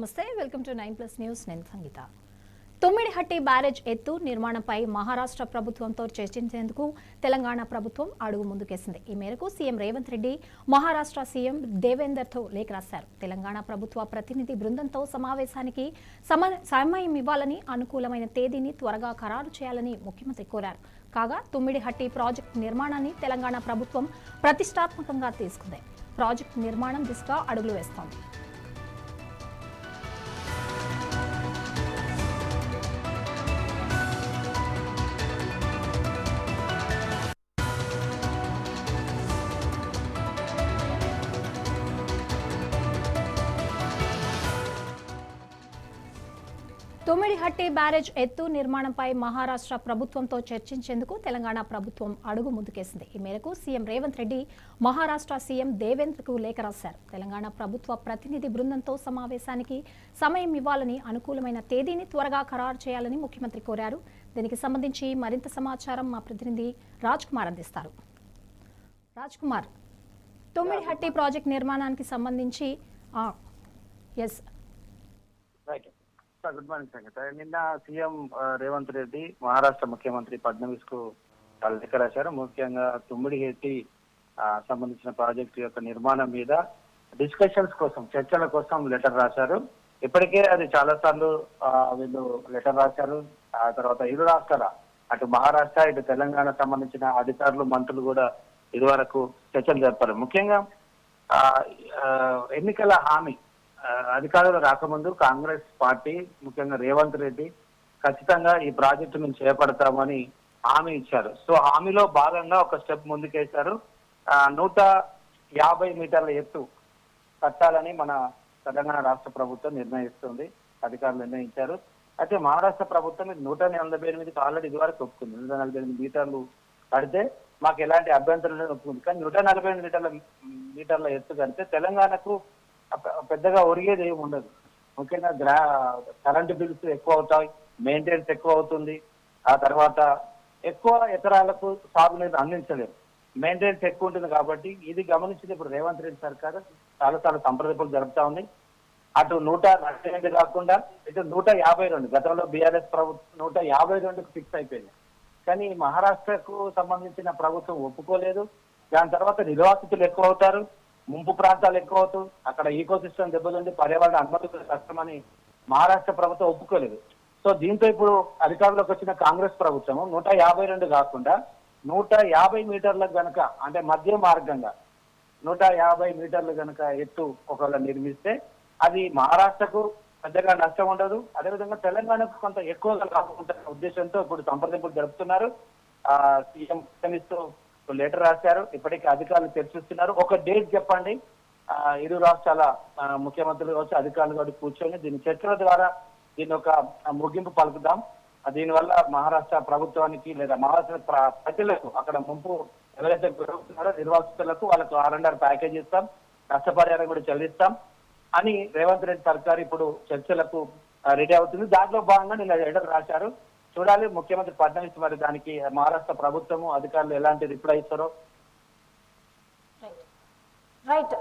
నమస్తే welcome to 9+ news నేను సంగీత. Tummidihatti barrage ఎత్తు నిర్మాణంపై మహారాష్ట్ర ప్రభుత్వంతో చర్చించేందుకు తెలంగాణ ప్రభుత్వం అడుగు ముందుకేసింది. ఈ మేరకు సీఎం రేవంత్ రెడ్డి మహారాష్ట్ర సీఎం దేవేందర్తో లేఖ రాశారు. తెలంగాణ ప్రభుత్వ ప్రతినిధి బృందంతో సమావేశానికి సమయం ఇవ్వాలని, అనుకూలమైన తేదీని త్వరగా ఖరారు చేయాలని ముఖ్యమంత్రి కోరారు. కాగా తుమ్మిడిహట్టి ప్రాజెక్టు నిర్మాణాన్ని తెలంగాణ ప్రభుత్వం ప్రతిష్టాత్మకంగా తీసుకుంది. ప్రాజెక్టు నిర్మాణం దిశగా అడుగులు వేస్తోంది. తుమ్మిడిహట్టి బ్యారేజ్ ఎత్తు నిర్మాణంపై మహారాష్ట్ర ప్రభుత్వంతో చర్చించేందుకు తెలంగాణ ప్రభుత్వం అడుగు ముందుకేసింది. ఈ మేరకు సీఎం రేవంత్ రెడ్డి మహారాష్ట్ర సీఎం దేవేంద్రకు లేఖ రాశారు. తెలంగాణ ప్రభుత్వ ప్రతినిధి బృందంతో సమావేశానికి సమయం ఇవ్వాలని, అనుకూలమైన తేదీని త్వరగా ఖరారు చేయాలని ముఖ్యమంత్రి కోరారు. దీనికి సంబంధించి మరింత సమాచారం మా ప్రతినిధి రాజ్ కుమార్ అందిస్తారు. రాజ్ కుమార్, తుమ్మిడిహట్టి ప్రాజెక్ట్ నిర్మాణానికి సంబంధించి గుడ్ మార్నింగ్ సంగీత. నిన్న సీఎం రేవంత్ రెడ్డి మహారాష్ట్ర ముఖ్యమంత్రి ఫడ్నవీస్ కు లేఖ రాశారు. ముఖ్యంగా తుమ్మిడిహట్టి సంబంధించిన ప్రాజెక్టు యొక్క నిర్మాణం మీద డిస్కషన్స్ కోసం, చర్చల కోసం లెటర్ రాశారు. ఇప్పటికే అది చాలా సార్లు వీళ్ళు లెటర్ రాశారు. ఆ తర్వాత ఇరు రాష్ట్రాల, అటు మహారాష్ట్ర ఇటు తెలంగాణ సంబంధించిన అధికారులు, మంత్రులు కూడా ఇదివరకు చర్చలు జరిపారు. ముఖ్యంగా ఎన్నికల హామీ అధికారులు రాకముందు కాంగ్రెస్ పార్టీ, ముఖ్యంగా రేవంత్ రెడ్డి ఖచ్చితంగా ఈ ప్రాజెక్టును చేపడతామని హామీ ఇచ్చారు. సో హామీలో భాగంగా ఒక స్టెప్ ముందుకేశారు. 150 మీటర్ల ఎత్తు కట్టాలని మన తెలంగాణ రాష్ట్ర ప్రభుత్వం నిర్ణయిస్తుంది, అధికారులు నిర్ణయించారు. అయితే మహారాష్ట్ర ప్రభుత్వం 148 ఆల్రెడీ ఇదివరకు ఒప్పుకుంది. 148 మీటర్లు కడితే మాకు ఎలాంటి అభ్యంతరం లేదని ఒప్పుకుంది. కానీ 148 మీటర్ల ఎత్తు కడితే తెలంగాణకు పెద్దగా ఒరిగేది ఏమి ఉండదు. ముఖ్యంగా కరెంటు బిల్స్ ఎక్కువ అవుతాయి, మెయింటెనెన్స్ ఎక్కువ అవుతుంది. ఆ తర్వాత ఎక్కువ ఎకరాలకు సాగునీరు అందించలేము, మెయింటెనెన్స్ ఎక్కువ ఉంటుంది. కాబట్టి ఇది గమనించింది ఇప్పుడు రేవంత్ రెడ్డి సర్కారు చాలా సంప్రదింపులు జరుపుతా ఉంది. అటు 148 కాకుండా ఇటు 152, గతంలో బీఆర్ఎస్ ప్రభుత్వం 152కు ఫిక్స్ అయిపోయింది. కానీ మహారాష్ట్రకు సంబంధించిన ప్రభుత్వం ఒప్పుకోలేదు. దాని తర్వాత నిర్వాసితులు ఎక్కువ అవుతారు, ముంపు ప్రాంతాలు ఎక్కువ అవుతాయి, అక్కడ ఈకో సిస్టమ్ దెబ్బలుండి పర్యావరణ అనుమతులు కష్టమని మహారాష్ట్ర ప్రభుత్వం ఒప్పుకోలేదు. సో దీంతో ఇప్పుడు అధికారంలోకి వచ్చిన కాంగ్రెస్ ప్రభుత్వం 152 కాకుండా 150 మీటర్లకు గనక, అంటే మధ్య మార్గంగా 150 మీటర్లు గనక ఎత్తు ఒకవేళ నిర్మిస్తే అది మహారాష్ట్రకు పెద్దగా నష్టం ఉండదు. అదేవిధంగా తెలంగాణకు కొంత ఎక్కువగా కాకుంటున్న ఉద్దేశంతో ఇప్పుడు సంప్రదింపులు జరుపుతున్నారు. సీఎం లెటర్ రాశారు. ఇప్పటికీ అధికారులు చర్చిస్తున్నారు. ఒక డేట్ చెప్పండి, ఇరు రాష్ట్రాల ముఖ్యమంత్రులు వచ్చి అధికారులు కూడా కూర్చొని దీని చర్చల ద్వారా దీని ఒక ముగింపు పలుకుదాం. దీనివల్ల మహారాష్ట్ర ప్రభుత్వానికి లేదా మహారాష్ట్ర ప్రజలకు, అక్కడ ముంపు ఎవరైతే గురవుతున్నారో నిర్వాసితులకు వాళ్ళకు R&R ప్యాకేజ్ ఇస్తాం, నష్టపరిహారం కూడా చెల్లిస్తాం అని రేవంత్ రెడ్డి సర్కార్ ఇప్పుడు చర్చలకు రెడీ అవుతుంది. దాంట్లో భాగంగా నిన్న లెటర్ రాశారు. చూడాలి ముఖ్యమంత్రి ఫడ్నవీస్ మరి దానికి మహారాష్ట్ర ప్రభుత్వము, అధికారులు ఎలాంటి రిప్లై ఇస్తారో. Right,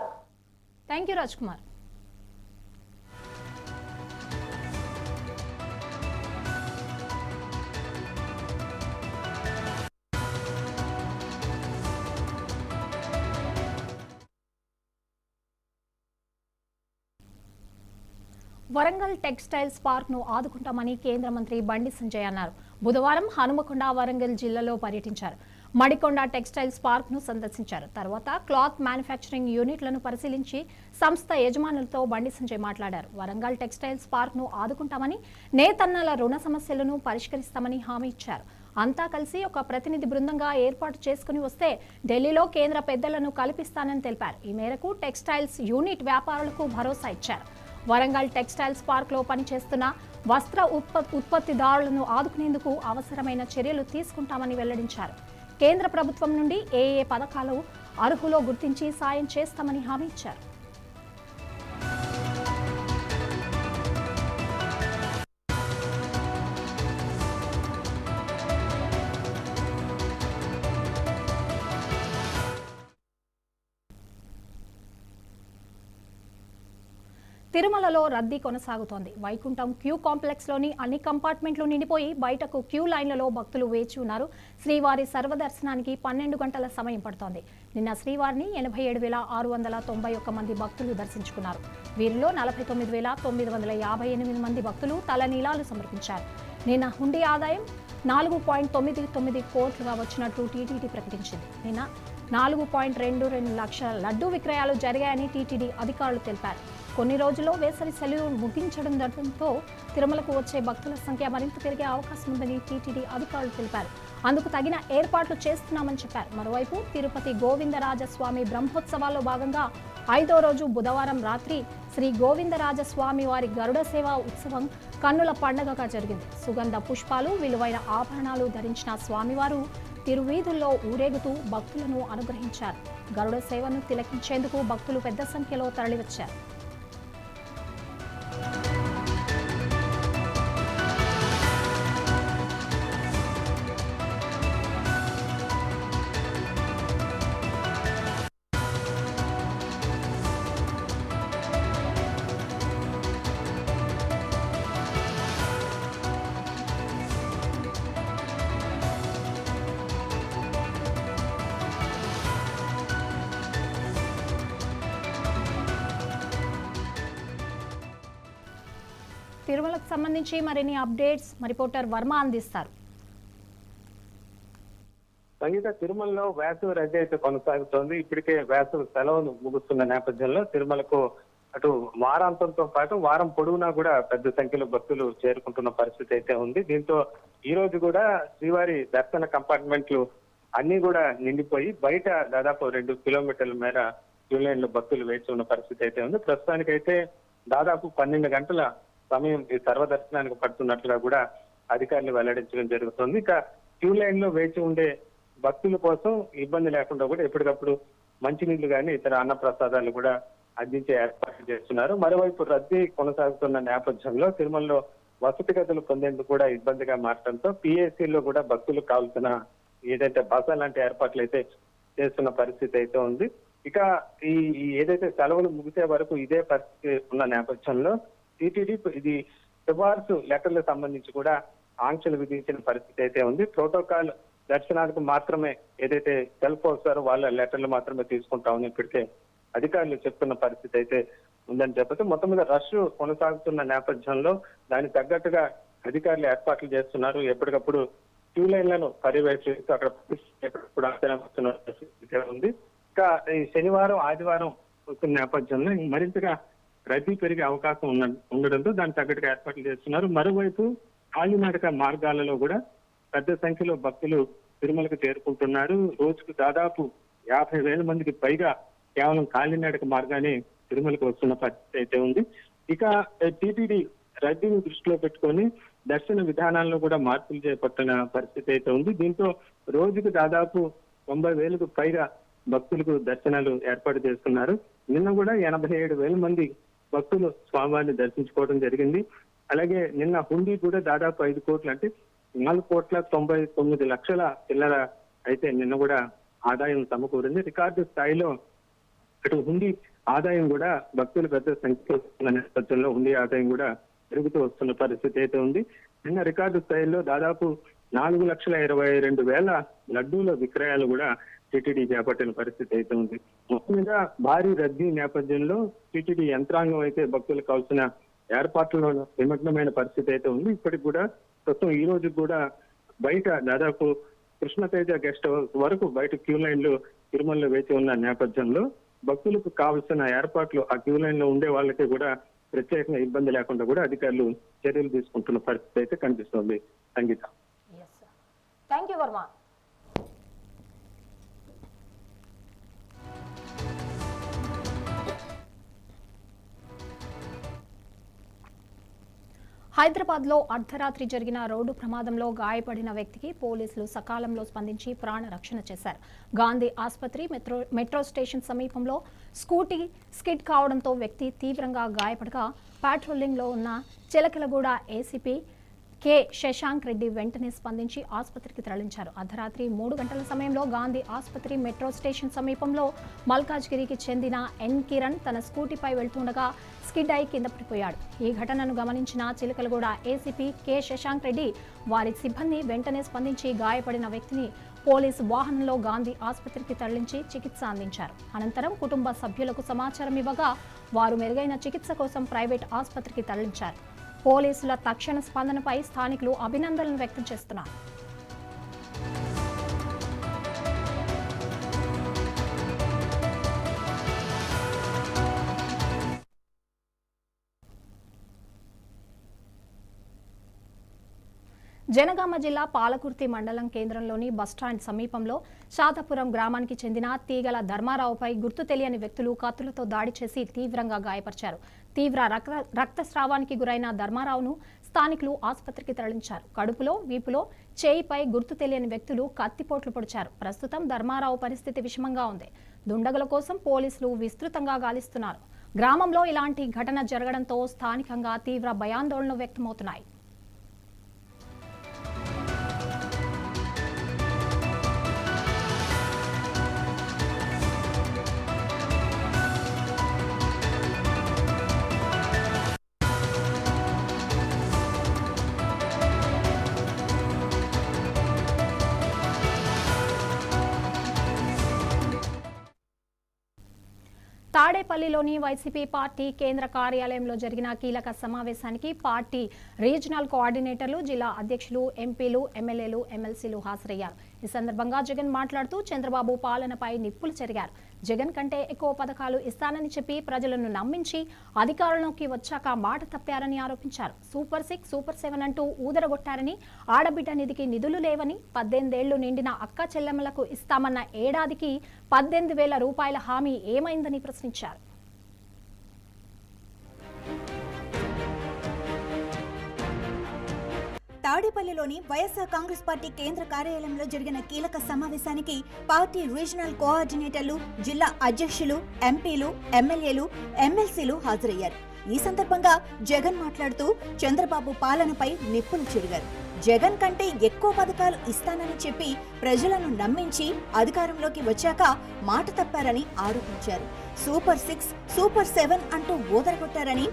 thank you Raj Kumar. Warangal textiles park ను ఆదుకుంటామని కేంద్ర మంత్రి బండి సంజయ్ అన్నారు. బుధవారం హనుమకొండ, వరంగల్ జిల్లాలో పర్యటించారు. మడికొండ టెక్స్టైల్స్ పార్క్ ను సందర్శించారు. తర్వాత క్లాత్ మ్యానుఫ్యాక్చరింగ్ యూనిట్లను పరిశీలించి సంస్థ యజమానులతో బండి సంజయ్ మాట్లాడారు. వరంగల్ టెక్స్టైల్స్ పార్క్ ను ఆదుకుంటామని, నేతన్నల రుణ సమస్యలను పరిష్కరిస్తామని హామీ ఇచ్చారు. అంతా కలిసి ఒక ప్రతినిధి బృందంగా ఏర్పాటు చేసుకుని వస్తే ఢిల్లీలో కేంద్ర పెద్దలను కల్పిస్తానని తెలిపారు. ఈ మేరకు టెక్స్టైల్స్ యూనిట్ వ్యాపారులకు భరోసా ఇచ్చారు. వరంగల్ టెక్స్టైల్స్ పార్క్ లో పనిచేస్తున్న వస్త్ర ఉత్పత్తిదారులను ఆదుకునేందుకు అవసరమైన చర్యలు తీసుకుంటామని వెల్లడించారు. కేంద్ర ప్రభుత్వం నుండి ఏ పథకాలు అర్హులో గుర్తించి సాయం చేస్తామని హామీ ఇచ్చారు. తిరుమలలో రద్దీ కొనసాగుతోంది. వైకుంఠం క్యూ కాంప్లెక్స్లోని అన్ని కంపార్ట్మెంట్లు నిండిపోయి బయటకు క్యూ లైన్లలో భక్తులు వేచి ఉన్నారు. శ్రీవారి సర్వదర్శనానికి 12 గంటల సమయం పడుతోంది. నిన్న శ్రీవారిని 87,691 మంది భక్తులు దర్శించుకున్నారు. వీరిలో 49,958 మంది భక్తులు తలనీలాలు సమర్పించారు. నిన్న హుండీ ఆదాయం 4.99 కోట్లుగా వచ్చినట్లు టీటీడీ ప్రకటించింది. నిన్న 4.22 లక్షల లడ్డూ విక్రయాలు జరిగాయని టీటీడీ అధికారులు తెలిపారు. కొన్ని రోజుల్లో వేసవి సెలవు ముగించడంతో తిరుమలకు వచ్చే భక్తుల సంఖ్య మరింత పెరిగే అవకాశం ఉందని టీటీడీ అధికారులు తెలిపారు. అందుకు తగిన ఏర్పాట్లు చేస్తున్నామని చెప్పారు. మరోవైపు తిరుపతి గోవిందరాజస్వామి బ్రహ్మోత్సవాల్లో భాగంగా 5వ రోజు బుధవారం రాత్రి శ్రీ గోవిందరాజస్వామి వారి గరుడ సేవ ఉత్సవం కన్నుల పండగగా జరిగింది. సుగంధ పుష్పాలు, విలువైన ఆభరణాలు ధరించిన స్వామివారు తిరువీధుల్లో ఊరేగుతూ భక్తులను అనుగ్రహించారు. గరుడ సేవను తిలకించేందుకు భక్తులు పెద్ద సంఖ్యలో తరలివచ్చారు. తిరుమలకు సంబంధించి మరిన్ని అప్డేట్స్ మా రిపోర్టర్ వర్మ అందిస్తారు. సంగీత, తిరుమలలో వేసవి రద్దీ అయితే కొనసాగుతోంది. ఇప్పటికే వేసవి సెలవులు ముగుస్తున్న నేపథ్యంలో తిరుమలకు అటు వారాంతంతో పాటు వారం పొడవునా కూడా పెద్ద సంఖ్యలో భక్తులు చేరుకుంటున్న పరిస్థితి అయితే ఉంది. దీంతో ఈ రోజు కూడా శ్రీవారి దర్శన కంపార్ట్మెంట్లు అన్ని కూడా నిండిపోయి బయట దాదాపు 2 కిలోమీటర్ల మేర క్యూ లైన్ లో భక్తులు వేచి ఉన్న పరిస్థితి అయితే ఉంది. ప్రస్తుతానికైతే దాదాపు 12 గంటల సమయం ఈ సర్వదర్శనానికి పడుతున్నట్లుగా కూడా అధికారులు వెల్లడించడం జరుగుతుంది. ఇక క్యూ లైన్ లో వేచి ఉండే భక్తుల కోసం ఇబ్బంది లేకుండా కూడా ఎప్పటికప్పుడు మంచినీళ్లు కానీ ఇతర అన్న ప్రసాదాలు కూడా అందించే ఏర్పాట్లు చేస్తున్నారు. మరోవైపు రద్దీ కొనసాగుతున్న నేపథ్యంలో తిరుమలలో వసతి గదులు పొందేందుకు కూడా ఇబ్బందిగా మారడంతో పిఎస్సీలో కూడా భక్తులకు కావాల్సిన ఏదైతే బస లాంటి ఏర్పాట్లు అయితే చేస్తున్న పరిస్థితి అయితే ఉంది. ఇక ఈ ఏదైతే సెలవులు ముగిసే వరకు ఇదే పరిస్థితి ఉన్న నేపథ్యంలో టీటీడీ ఇది సిఫార్సు లెటర్లకు సంబంధించి కూడా ఆంక్షలు విధించిన పరిస్థితి అయితే ఉంది. ప్రోటోకాల్ దర్శనానికి మాత్రమే ఏదైతే సెల్ఫ్ వస్తారో వాళ్ళ లెటర్లు మాత్రమే తీసుకుంటామని ఇప్పటికే అధికారులు చెప్తున్న పరిస్థితి అయితే ఉందని చెప్పచ్చు. మొత్తం మీద రష్ కొనసాగుతున్న నేపథ్యంలో దానికి తగ్గట్టుగా అధికారులు ఏర్పాట్లు చేస్తున్నారు. ఎప్పటికప్పుడు క్యూ లైన్లను పర్యవేక్షిస్తూ అక్కడ ఎప్పటికప్పుడు అంచనా పరిస్థితి ఉంది. ఇంకా ఈ శనివారం ఆదివారం వస్తున్న నేపథ్యంలో మరింతగా రద్దీ పెరిగే అవకాశం ఉండడంతో దానికి తగ్గట్టుగా ఏర్పాట్లు చేస్తున్నారు. మరోవైపు కాలినడక మార్గాలలో కూడా పెద్ద సంఖ్యలో భక్తులు తిరుమలకు చేరుకుంటున్నారు. రోజుకు దాదాపు 50,000 మందికి పైగా కేవలం కాలినడక మార్గానే తిరుమలకు వస్తున్న పరిస్థితి అయితే ఉంది. ఇక టీటీడీ రద్దీని దృష్టిలో పెట్టుకొని దర్శన విధానాల్లో కూడా మార్పులు చేపట్టిన పరిస్థితి అయితే ఉంది. దీంతో రోజుకు దాదాపు 90,000కు పైగా భక్తులకు దర్శనాలు ఏర్పాటు చేస్తున్నారు. నిన్న కూడా 87,000 మంది భక్తులు స్వామివారిని దర్శించుకోవడం జరిగింది. అలాగే నిన్న హుండీ కూడా దాదాపు 5 కోట్లు అంటే 4,99,00,000 చిల్లర అయితే నిన్న కూడా ఆదాయం సమకూరింది. రికార్డు స్థాయిలో అటు హుండీ ఆదాయం కూడా భక్తులు పెద్ద సంఖ్యలో వస్తున్న నేపథ్యంలో హుండీ ఆదాయం కూడా పెరుగుతూ వస్తున్న పరిస్థితి అయితే ఉంది. నిన్న రికార్డు స్థాయిలో దాదాపు 4,22,000 లడ్డూల విక్రయాలు కూడా టీటీడీ చేపట్టిన పరిస్థితి అయితే ఉంది. మొత్తం మీద భారీ రద్దీ నేపథ్యంలో టీటీడీ యంత్రాంగం అయితే భక్తులకు కావాల్సిన ఏర్పాట్లలో నిమగ్నమైన పరిస్థితి అయితే ఉంది. ఇప్పటికి కూడా ప్రస్తుతం ఈ రోజు కూడా బయట దాదాపు కృష్ణతేజ గెస్ట్ హౌస్ వరకు బయట క్యూ లైన్లు తిరుమలలో వేచి ఉన్న నేపథ్యంలో భక్తులకు కావాల్సిన ఏర్పాట్లు ఆ క్యూ లైన్ లో ఉండే వాళ్ళకి కూడా ప్రత్యేకంగా ఇబ్బంది లేకుండా కూడా అధికారులు చర్యలు తీసుకుంటున్న పరిస్థితి అయితే కనిపిస్తోంది. సంగీత. Thank you Varma. హైదరాబాద్లో అర్ధరాత్రి జరిగిన రోడ్డు ప్రమాదంలో గాయపడిన వ్యక్తికి పోలీసులు సకాలంలో స్పందించి ప్రాణ రక్షణ చేశారు. గాంధీ ఆసుపత్రి మెట్రో స్టేషన్ సమీపంలో స్కూటీ స్కిడ్ కావడంతో వ్యక్తి తీవ్రంగా గాయపడగా పాట్రోలింగ్లో ఉన్న చిలకలగూడ ఏసీపీ కె శశాంక్ రెడ్డి వెంటనే స్పందించి ఆసుపత్రికి తరలించారు. అర్ధరాత్రి 3 గంటల సమయంలో గాంధీ ఆసుపత్రి మెట్రో స్టేషన్ సమీపంలో మల్కాజ్గిరికి చెందిన ఎన్ కిరణ్ తన స్కూటీపై వెళ్తుండగా స్కిడ్ అయి కింద పడిపోయాడు. ఈ ఘటనను గమనించిన చిలకలగూడ ఏసీపీ కె శశాంక్ రెడ్డి వారి సిబ్బంది వెంటనే స్పందించి గాయపడిన వ్యక్తిని పోలీసు వాహనంలో గాంధీ ఆసుపత్రికి తరలించి చికిత్స అందించారు. అనంతరం కుటుంబ సభ్యులకు సమాచారం ఇవ్వగా వారు మెరుగైన చికిత్స కోసం ప్రైవేట్ ఆసుపత్రికి తరలించారు. పోలీసుల తక్షణ స్పందనపై స్థానికులు అభినందనలు వ్యక్తం చేస్తున్నారు. జనగామ జిల్లా పాలకుర్తి మండలం కేంద్రంలోని బస్టాండ్ సమీపంలో శాతపురం గ్రామానికి చెందిన తీగల ధర్మారావుపై గుర్తు తెలియని వ్యక్తులు కత్తులతో దాడి చేసి తీవ్రంగా గాయపరిచారు. తీవ్ర రక్తస్రావానికి గురైన ధర్మారావును స్థానికులు ఆసుపత్రికి తరలించారు. కడుపులో, వీపులో, చేయిపై గుర్తు తెలియని వ్యక్తులు కత్తిపోట్లు పొడిచారు. ప్రస్తుతం ధర్మారావు పరిస్థితి విషమంగా ఉంది. దుండగుల కోసం పోలీసులు విస్తృతంగా గాలిస్తున్నారు. గ్రామంలో ఇలాంటి ఘటన జరగడంతో స్థానికంగా తీవ్ర భయాందోళనలు వ్యక్తమవుతున్నాయి. తాడేపల్లిలోని వైసీపీ పార్టీ కేంద్ర కార్యాలయంలో జరిగిన కీలక సమావేశానికి పార్టీ రీజనల్ కోఆర్డినేటర్లు, జిల్లా అధ్యక్షులు, ఎంపీలు, ఎమ్మెల్యేలు, ఎమ్మెల్సీలు హాజరయ్యారు. ఈ సందర్భంగా జగన్ మాట్లాడుతూ చంద్రబాబు పాలనపై నిప్పులు చెరిగారు. జగన్ కంటే ఎక్కువ పథకాలు ఇస్తానని చెప్పి ప్రజలను నమ్మించి అధికారంలోకి వచ్చాక మాట తప్పారని ఆరోపించారు. సూపర్ 6, సూపర్ 7 అంటూ ఊదరగొట్టారని, ఆడబిడ్డ నిధికి నిధులు లేవని, 18 ఏళ్లు నిండిన అక్క చెల్లెమ్మలకు ఇస్తామన్న ఏడాదికి 18,000 రూపాయల హామీ ఏమైందని ప్రశ్నించారు. తాడేపల్లిలోని వైఎస్ఆర్ కాంగ్రెస్ పార్టీ కేంద్ర కార్యాలయంలో జరిగిన కీలక సమావేశానికి పార్టీ రీజనల్ కోఆర్డినేటర్లు, జిల్లా అధ్యక్షులు, ఎంపీలు, ఎమ్మెల్యేలు, ఎమ్మెల్సీలు హాజరయ్యారు. ఈ సందర్భంగా జగన్ మాట్లాడుతూ చంద్రబాబు పాలనపై నిప్పులు చెరిగారు. జగన్ కంటే ఎక్కువ పథకాలు ఇస్తానని చెప్పి ప్రజలను నమ్మించి అధికారంలోకి వచ్చాక మాట తప్పారని ఆరోపించారు. సూపర్ 6, సూపర్ 7 అంటూ ఊదరగొట్టారని,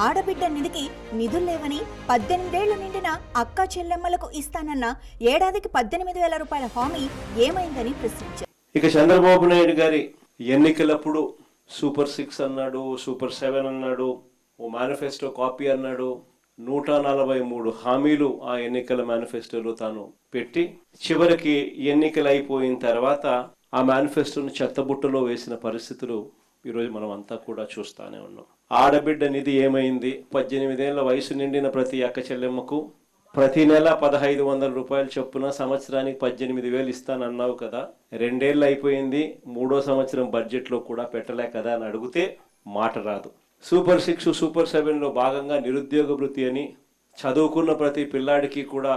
ఆడబిడ్డ నిధికి నిధుల్లేవని, 18 ఏళ్లు నిండిన అక్క చెల్లెమ్మలకు ఇస్తానన్న ఏడాదికి 18,000 రూపాయల హామీ ఏమైందని ప్రశ్నించారు. ఇక చంద్రబాబు నాయుడు గారి ఎన్నికలప్పుడు సూపర్ 6 అన్నాడు, సూపర్ 7 అన్నాడు, ఓ మేనిఫెస్టో కాపీ అన్నాడు. 143 హామీలు ఆ ఎన్నికల మేనిఫెస్టోలో తాను పెట్టి చివరికి ఎన్నికలు అయిపోయిన తర్వాత ఆ మేనిఫెస్టోను చెత్తబుట్టలో వేసిన పరిస్థితులు ఈరోజు మనం అంతా కూడా చూస్తానే ఉన్నాం. ఆడబిడ్డ నిధి ఏమైంది? 18 ఏళ్ల వయసు నిండిన ప్రతి అక్క చెల్లెమ్మకు ప్రతి నెల 1,500 రూపాయలు చొప్పున సంవత్సరానికి 18,000 ఇస్తానన్నావు కదా, 2 ఏళ్ళు అయిపోయింది, 3వ సంవత్సరం బడ్జెట్లో కూడా పెట్టలే కదా అని అడిగితే మాట రాదు. సూపర్ 6, సూపర్ 7లో భాగంగా నిరుద్యోగ భృతి అని, చదువుకున్న ప్రతి పిల్లాడికి కూడా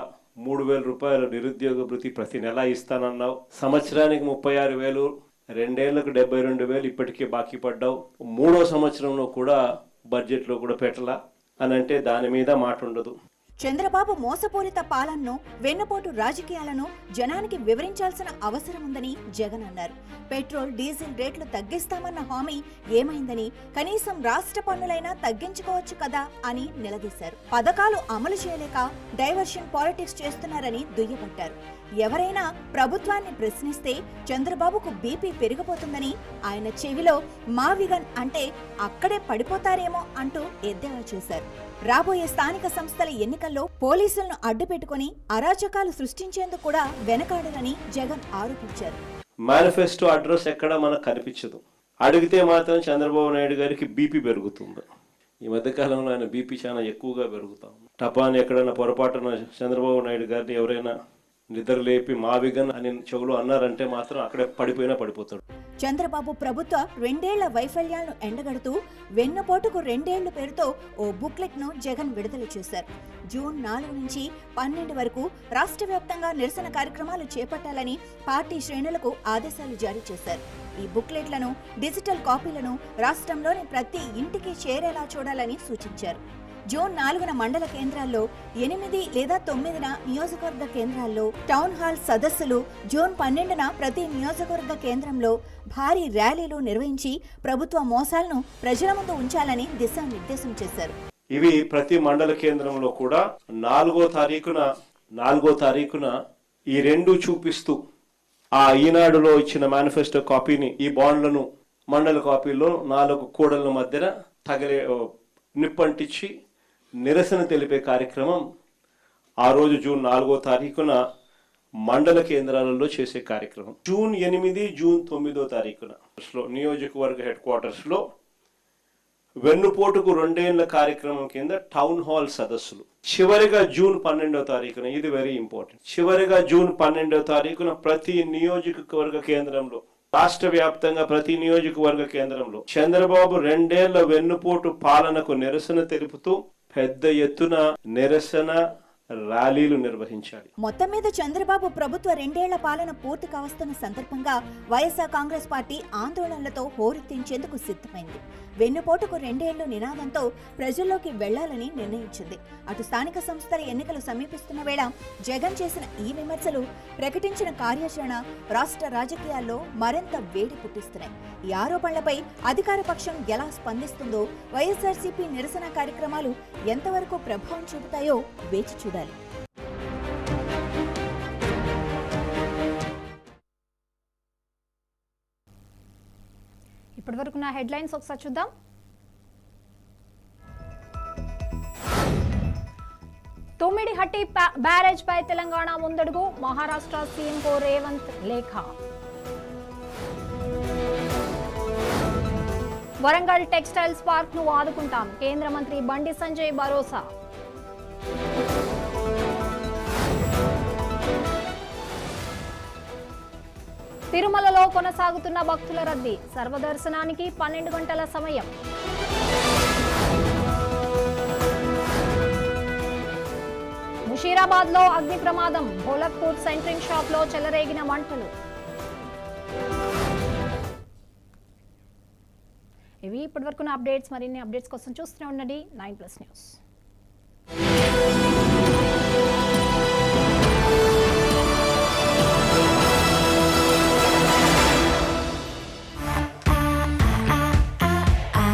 3,000 రూపాయలు నిరుద్యోగ భృతి ప్రతి నెల ఇస్తానన్నావు. సంవత్సరానికి 36,000, 2 ఏళ్లకు 72,000 ఇప్పటికే బాకీ పడ్డావు. 3వ సంవత్సరంలో కూడా బడ్జెట్లో కూడా పెట్టలా అని అంటే దాని మీద మాట ఉండదు. చంద్రబాబు మోసపూరిత పాలనను, వెన్నుపోటు రాజకీయాలను జనానికి వివరించాల్సిన అవసరం ఉందని జగన్ అన్నారు. పెట్రోల్, డీజిల్ రేట్లు తగ్గిస్తామన్న హామీ ఏమైందని, కనీసం రాష్ట్ర పన్నులైనా తగ్గించుకోవచ్చు కదా అని నిలదీశారు. పథకాలు అమలు చేయలేక డైవర్షన్ పాలిటిక్స్ చేస్తున్నారని దుయ్యబట్టారు. ఎవరైనా ప్రభుత్వాన్ని ప్రశ్నిస్తే చంద్రబాబుకు బీపీ పెరిగిపోతుందని, ఆయన చెవిలో మావిగన్ అంటే అక్కడే పడిపోతారేమో అంటూ ఎద్దేవా చేశారు. రాబోయే స్థానిక సంస్థల ఎన్నికల్లో పోలీసులను అడ్డుపెట్టుకుని అరాచకాలు సృష్టించేందుకు కూడా వెనకాడరని జగన్ ఆరోపించారు. మేనిఫెస్టో అడ్రస్ ఎక్కడ మనకు కనిపించదు. అడిగితే మాత్రం చంద్రబాబు నాయుడు గారికి బీపీ పెరుగుతుంది. ఈ మధ్యకాలంలో ఆయన బీపీ చాలా ఎక్కువగా పెరుగుతాం. టపాని ఎక్కడైనా పొరపాటున చంద్రబాబు నాయుడు గారిని ఎవరైనా నిద్ర లేపి మావిగన్ అని చెవులు అన్నారంటే మాత్రం అక్కడే పడిపోతాడు. చంద్రబాబు ప్రభుత్వ 2 ఏళ్ల వైఫల్యాలను ఎండగడుతూ వెన్నుపోటుకు 2 ఏళ్ల పేరుతో ఓ బుక్లెట్ ను జగన్ విడుదల చేశారు. జూన్ 4 నుంచి 12 వరకు రాష్ట్ర వ్యాప్తంగా నిరసన కార్యక్రమాలు చేపట్టాలని పార్టీ శ్రేణులకు ఆదేశాలు జారీ చేశారు. ఈ బుక్లెట్లను, డిజిటల్ కాపీలను రాష్ట్రంలోని ప్రతి ఇంటికి చేరేలా చూడాలని సూచించారు. జూన్ 4న మండల కేంద్రాల్లో, 8 లేదా 9న నియోజకవర్గ కేంద్రాల్లో టౌన్ హాల్ సదస్సులు, జూన్ 12న ప్రతి నియోజకవర్గ కేంద్రంలో భారీ ర్యాలీలు నిర్వహించి ప్రభుత్వ మోసాలను ప్రజల ముందు ఉంచాలని దిశానిర్దేశం చేశారు. ఇవి ప్రతి మండల కేంద్రంలో కూడా 4వ తారీఖున ఈ రెండు చూపిస్తూ ఆ ఈనాడులో ఇచ్చిన మేనిఫెస్టో కాపీని, ఈ బాండ్లను మండల కాపీలో 4 కూడళ్ల మధ్యన నిప్పంటించి నిరసన తెలిపే కార్యక్రమం ఆ రోజు జూన్ 4వ తారీఖున మండల కేంద్రాలలో చేసే కార్యక్రమం. జూన్ 8, జూన్ 9వ తారీఖున నియోజకవర్గ హెడ్ క్వార్టర్స్ లో వెన్నుపోటుకు 2 ఏళ్ల కార్యక్రమం కింద టౌన్ హాల్ సదస్సులు. చివరిగా జూన్ 12వ తారీఖున, ఇది వెరీ ఇంపార్టెంట్, చివరిగా జూన్ 12వ తారీఖున ప్రతి నియోజకవర్గ కేంద్రంలో, రాష్ట్ర వ్యాప్తంగా ప్రతి నియోజకవర్గ కేంద్రంలో చంద్రబాబు 2 ఏళ్ల వెన్నుపోటు పాలనకు నిరసన తెలుపుతూ పెద్ద ఎత్తున నిరసన ర్యాలీలు నిర్వహించాలి. మొత్తం మీద చంద్రబాబు ప్రభుత్వ 2 ఏళ్ల పాలన పూర్తి కావస్తున్న సందర్భంగా వైఎస్ఆర్ కాంగ్రెస్ పార్టీ ఆందోళనలతో హోరెత్తించేందుకు సిద్ధమైంది. వెన్నుపోటుకు 2 ఏళ్లు నినాదంతో ప్రజల్లోకి వెళ్లాలని నిర్ణయించింది. అటు స్థానిక సంస్థల ఎన్నికలు సమీపిస్తున్న వేళ జగన్ చేసిన ఈ విమర్శలు, ప్రకటించిన కార్యాచరణ రాష్ట్ర రాజకీయాల్లో మరింత వేడి పుట్టిస్తున్నాయి. ఈ ఆరోపణలపై అధికార పక్షం ఎలా స్పందిస్తుందో, వైఎస్ఆర్సీపీ నిరసన కార్యక్రమాలు ఎంతవరకు ప్రభావం చూపుతాయో వేచి చూడాలి. ఇప్పటివరకు నా హెడ్లైన్స్ ఒకసారి చూద్దాం. తొమ్మిడిహట్టి బ్యారేజ్ పై తెలంగాణ ముందడుగు, మహారాష్ట్ర సీఎం కో రేవంత్ లేఖ. వరంగల్ టెక్స్టైల్స్ పార్క్ ను ఆదుకుంటాం, కేంద్ర మంత్రి బండి సంజయ్ భరోసా. తిరుమలలో కొనసాగుతున్న భక్తుల రద్దీ, సర్వదర్శనానికి 12 గంటల సమయం. ముషీరాబాద్ లో అగ్ని ప్రమాదం, భోలక్పూర్ సెంట్రింగ్ షాప్ లో చెలరేగిన మంటలు. ఇవి ఇప్పటివరకు అప్డేట్స్. మరిన్ని అప్డేట్స్ కోసం చూస్తూనే ఉండండి 9+ న్యూస్.